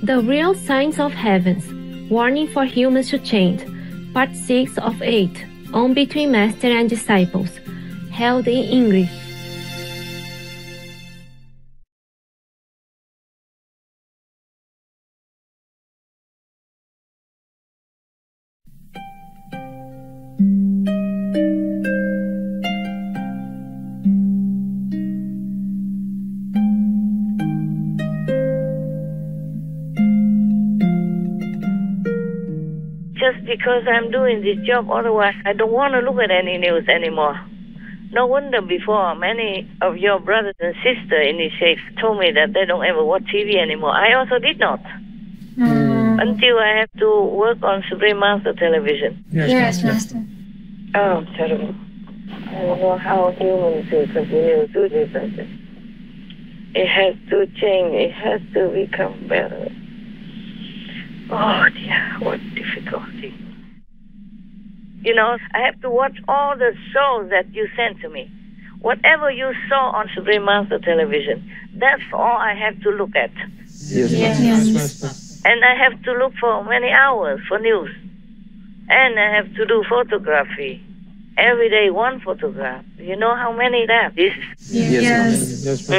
The Real Signs of Heavens, Warning for Humans to Change, Part 6 of 8, On Between Master and Disciples, held in English. Just because I'm doing this job, otherwise I don't want to look at any news anymore. No wonder before many of your brothers and sisters initiates told me that they don't ever watch TV anymore. I also did not. Until I have to work on Supreme Master Television. Yes, Master. Oh, terrible. I don't know how humans will continue to do this. It has to change. It has to become better. Oh dear, what difficulty. You know, I have to watch all the shows that you sent to me. Whatever you saw on Supreme Master Television, that's all I have to look at. Yes. And I have to look for many hours for news. And I have to do photography. Every day one photograph. You know how many that is? Yes.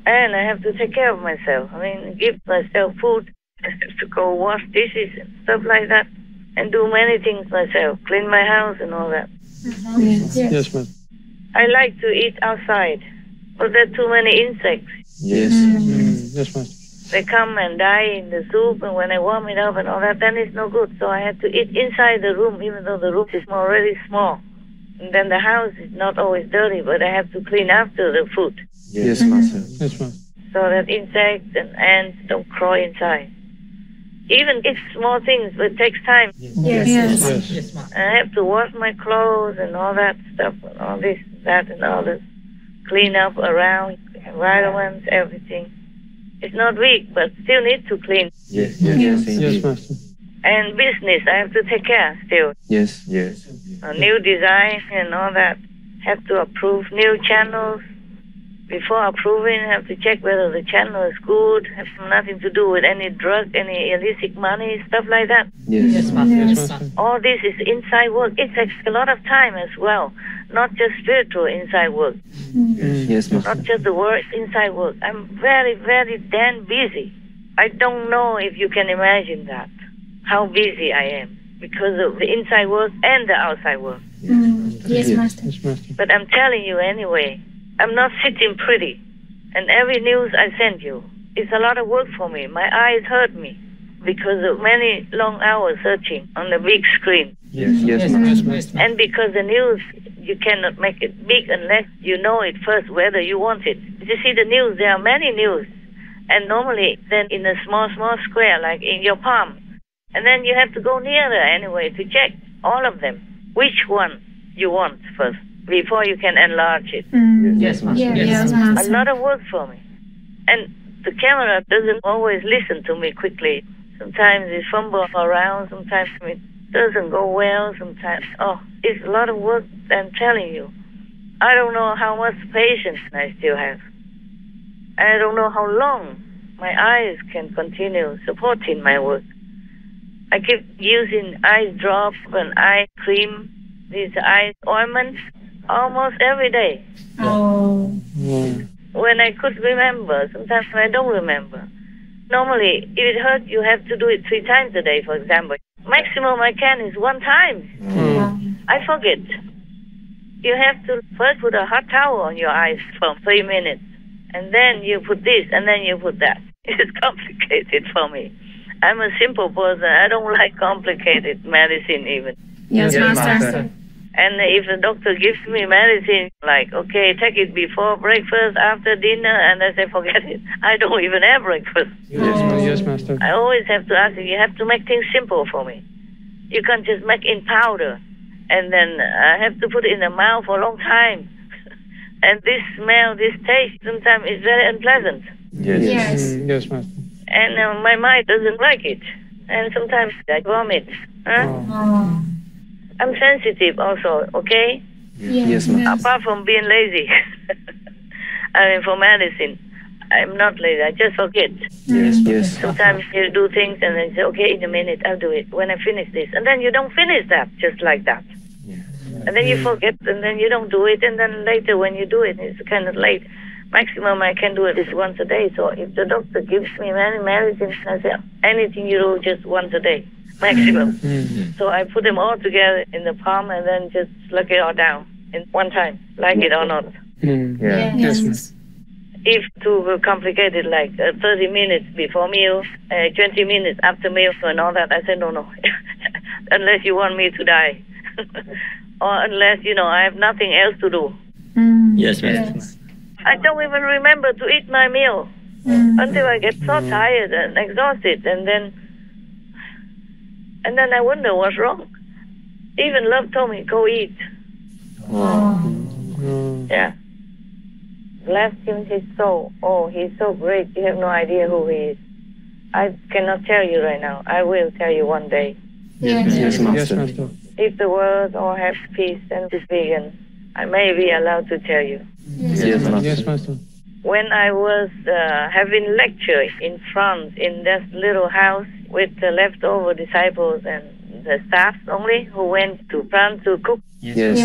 And I have to take care of myself. I mean, give myself food. I have to go wash dishes and stuff like that. And do many things myself. Clean my house and all that. Yes, ma'am. I like to eat outside. But there are too many insects. Yes, ma'am. They come and die in the soup, and when I warm it up and all that, then it's no good. So I have to eat inside the room, even though the room is already small. And then the house is not always dirty, but I have to clean after the food. Yes, Master. Yes, ma'am. So that insects and ants don't crawl inside. Even if small things, but it takes time. Yes. I have to wash my clothes and all that stuff, and all this, that, and all this. Clean up around, environment, everything. It's not weak, but still need to clean. Yes, Master. And business, I have to take care still. Yes. New design and all that. Have to approve new channels. Before approving, have to check whether the channel is good. Have nothing to do with any drug, any illicit money, stuff like that. Yes, Master. All this is inside work. It takes a lot of time as well. Not just spiritual inside work. Yes, Master. Not just the work, inside work. I'm very, very damn busy. I don't know if you can imagine that, how busy I am because of the inside work and the outside work. Yes, Master. But I'm telling you anyway, I'm not sitting pretty. And every news I send you, it's a lot of work for me. My eyes hurt me because of many long hours searching on the big screen. Yes, Master. And because the news, you cannot make it big unless you know it first whether you want it. You see the news, there are many news. And normally then in a small square like in your palm. And then you have to go nearer anyway to check all of them. Which one you want first before you can enlarge it. Yes, Master. Yes, A lot of work for me. And the camera doesn't always listen to me quickly. Sometimes it fumbles around, sometimes it doesn't go well, sometimes. Oh, it's a lot of work, I'm telling you. I don't know how much patience I still have. I don't know how long my eyes can continue supporting my work. I keep using eye drops and eye cream, these eye ointments, almost every day. When I could remember, sometimes I don't remember. Normally, if it hurts, you have to do it 3 times a day, for example. Maximum I can is 1 time. I forget. You have to first put a hot towel on your eyes for 3 minutes. And then you put this, and then you put that. It's complicated for me. I'm a simple person. I don't like complicated medicine even. Yes, Master. And if the doctor gives me medicine, like, okay, take it before breakfast, after dinner, and I say, forget it. I don't even have breakfast. Yes, Master. I always have to ask you have to make things simple for me. You can't just make in powder. And then I have to put it in the mouth for a long time. And this smell, this taste, sometimes is very unpleasant. Yes, Master. And my mind doesn't like it. And sometimes I vomit. I'm sensitive also, okay? Yes, Master. Apart from being lazy, I mean, for medicine, I'm not lazy. I just forget. Yes. Sometimes you do things and then say, okay, in a minute, I'll do it when I finish this. And then you don't finish that just like that. And then you forget, and then you don't do it. And then later when you do it, it's kind of late. Maximum I can do it is once a day. So if the doctor gives me many medicines, I say, anything you do just once a day, maximum. So I put them all together in the palm and then just slug it all down in one time, like it or not. Yes. If too complicated, like 30 minutes before meal, 20 minutes after meal and all that, I said, no. Unless you want me to die. Or unless, I have nothing else to do. Yes, Master. I don't even remember to eat my meal until I get so tired and exhausted. And then I wonder what's wrong. Even love told me, go eat. Yeah. Left him his soul. Oh, he's so great. You have no idea who he is. I cannot tell you right now. I will tell you one day. Yes, Master. If the world all have peace and is vegan, I may be allowed to tell you. Yes, Master. When I was having lecture in France in that little house with the leftover disciples and the staff only who went to France to cook. Yes.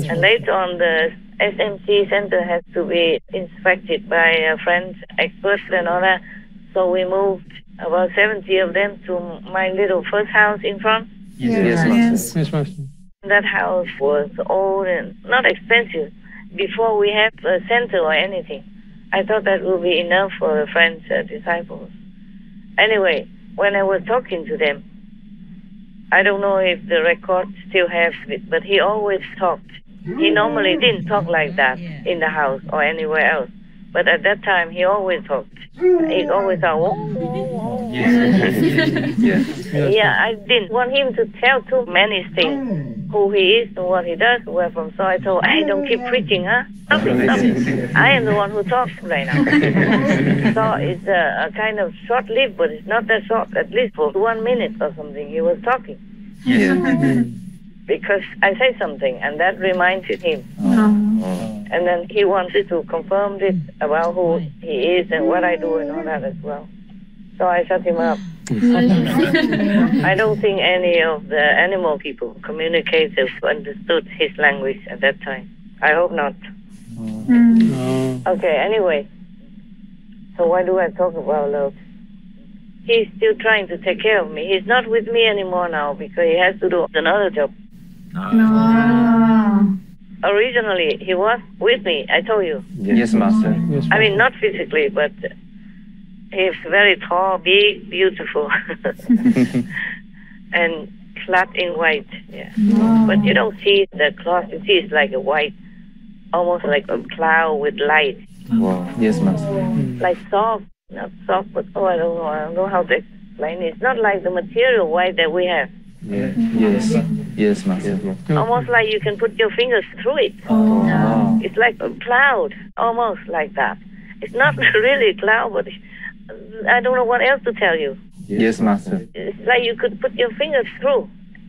And later on the SMC center has to be inspected by a French experts and all that. So we moved about 70 of them to my little first house in France. Yes, Master. That house was old and not expensive. Before we have a center or anything, I thought that would be enough for the French disciples. Anyway, when I was talking to them, I don't know if the record still has it, but he always talked. He normally didn't talk like that in the house or anywhere else. But at that time, he always talked. He always thought, whoa. Yeah, I didn't want him to tell too many things, who he is and what he does, where from. So I told, hey, don't keep preaching, huh? Stop it. I am the one who talks right now. So it's a kind of short-lived, but it's not that short. At least for 1 minute or something, he was talking. Because I say something, and that reminded him. And then he wanted to confirm this about who he is and what I do and all that as well. So I shut him up. I don't think any of the animal people communicators understood his language at that time. I hope not. Okay, anyway. So why do I talk about love? He's still trying to take care of me. He's not with me anymore now because he has to do another job. Originally, he was with me, I told you. Yes, Master. I mean, not physically, but he's very tall, big, beautiful, and clad in white. Yeah. But you don't see the cloth. You see it's like a white, almost like a cloud with light. Yes, Master. Like soft, not soft, but I don't know how to explain it. It's not like the material white that we have. Yes, Master. Almost like you can put your fingers through it. It's like a cloud, almost like that. It's not really a cloud, but I don't know what else to tell you. Yes, Master. It's like you could put your fingers through.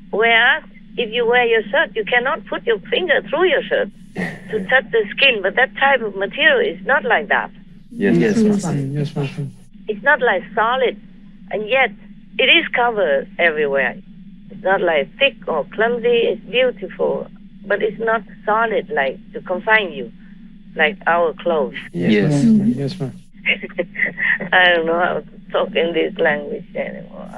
Whereas, if you wear your shirt, you cannot put your finger through your shirt to touch the skin. But that type of material is not like that. Yes, Master. Yes, Master. It's not like solid, and yet it is covered everywhere. It's not like thick or clumsy. It's beautiful, but it's not solid like to confine you, like our clothes. Yes. Yes, Master. I don't know how to talk in this language anymore.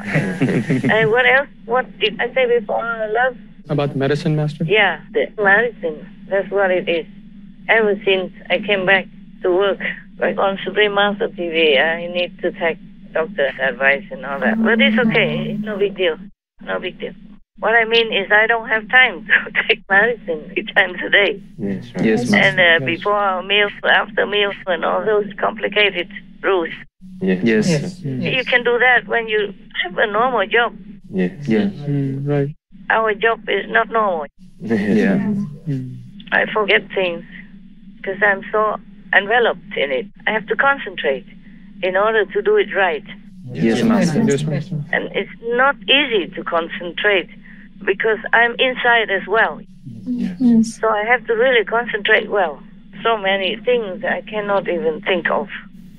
And what else? What did I say before? Love? About medicine, Master? Yeah, the medicine. That's what it is. Ever since I came back to work, like on Supreme Master TV, I need to take doctor's advice and all that. But it's okay. It's no big deal. No big deal. What I mean is I don't have time to take medicine 3 times a day. Yes, Master. And before meals, after meals, and all those complicated rules. Yes. You can do that when you have a normal job. Right. Our job is not normal. I forget things because I'm so enveloped in it. I have to concentrate in order to do it right. Yes, Master. Yes, Master. And it's not easy to concentrate because I'm inside as well. So I have to really concentrate well. So many things I cannot even think of.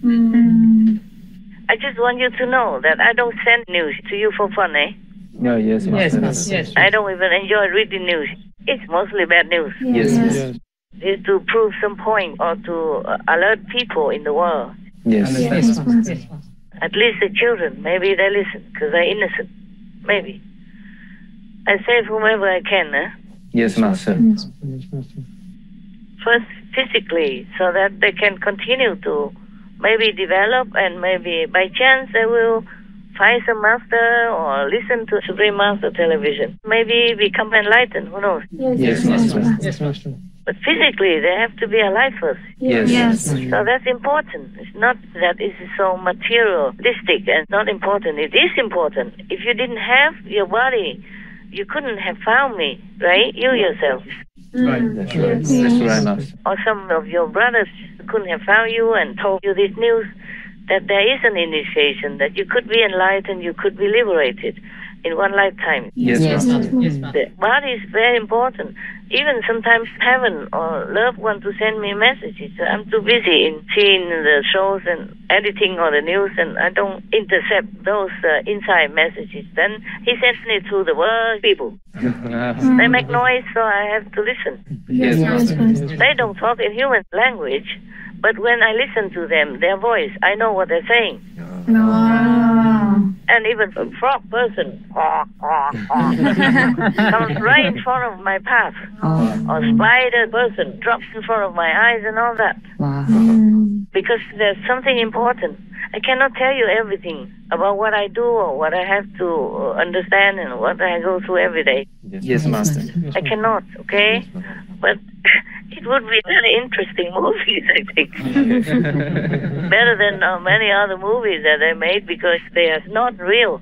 I just want you to know that I don't send news to you for fun, eh? No, yes, Master. Yes. I don't even enjoy reading news. It's mostly bad news. Yes. It's to prove some point or to alert people in the world. Yes. At least the children, maybe they listen because they're innocent. Maybe. I save whomever I can, eh? Yes, Master. Yes, Master. First, physically, so that they can continue to maybe develop, and maybe by chance they will find some master or listen to Supreme Master television. Maybe become enlightened, who knows? Yes, Master. Yes, Master. But physically, they have to be alive first. Yes. So that's important. It's not that it's so materialistic and not important. It is important. If you didn't have your body, you couldn't have found me, right? You yourself. That's right. That's right, Master. Or some of your brothers couldn't have found you and told you this news, that there is an initiation, that you could be enlightened, you could be liberated in one lifetime. Yes, Master. The body is very important. Even sometimes heaven or love want to send me messages. I'm too busy in seeing the shows and editing or the news, and I don't intercept those inside messages. Then he sends it to the world people. They make noise, so I have to listen. Yes, Master. They don't talk in human language, but when I listen to them, their voice, I know what they're saying. And even a frog person comes right in front of my path. Or spider person drops in front of my eyes and all that. Because there's something important. I cannot tell you everything about what I do or what I have to understand and what I go through every day. Yes, Master. I cannot, okay? But it would be very interesting movies, I think. Better than many other movies that they made, because they are not real.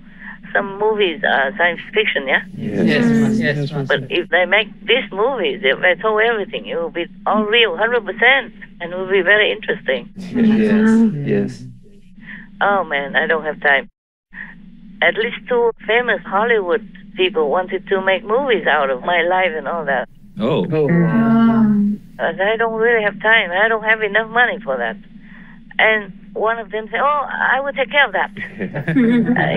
Some movies are science fiction, yeah? Yes, Master. But if they make these movies, if they told everything, it will be all real, 100%, and it will be very interesting. Yes. Oh, man, I don't have time. At least 2 famous Hollywood people wanted to make movies out of my life and all that. Oh. But I don't really have time. I don't have enough money for that. And one of them said, oh, I will take care of that.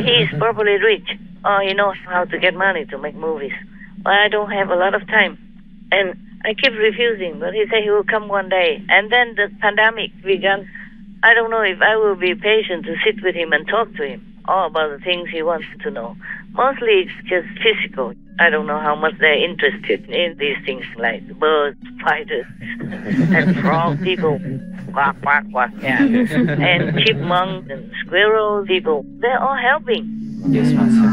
He is properly rich. Oh, he knows how to get money to make movies. Well, I don't have a lot of time. And I keep refusing, but he said he will come one day. And then the pandemic began. I don't know if I will be patient to sit with him and talk to him all about the things he wants to know. Mostly it's just physical. I don't know how much they're interested in these things like birds, spiders, and frog people. Quack, quack, quack, yeah. And chipmunks and squirrel people. They're all helping. Yes, Master.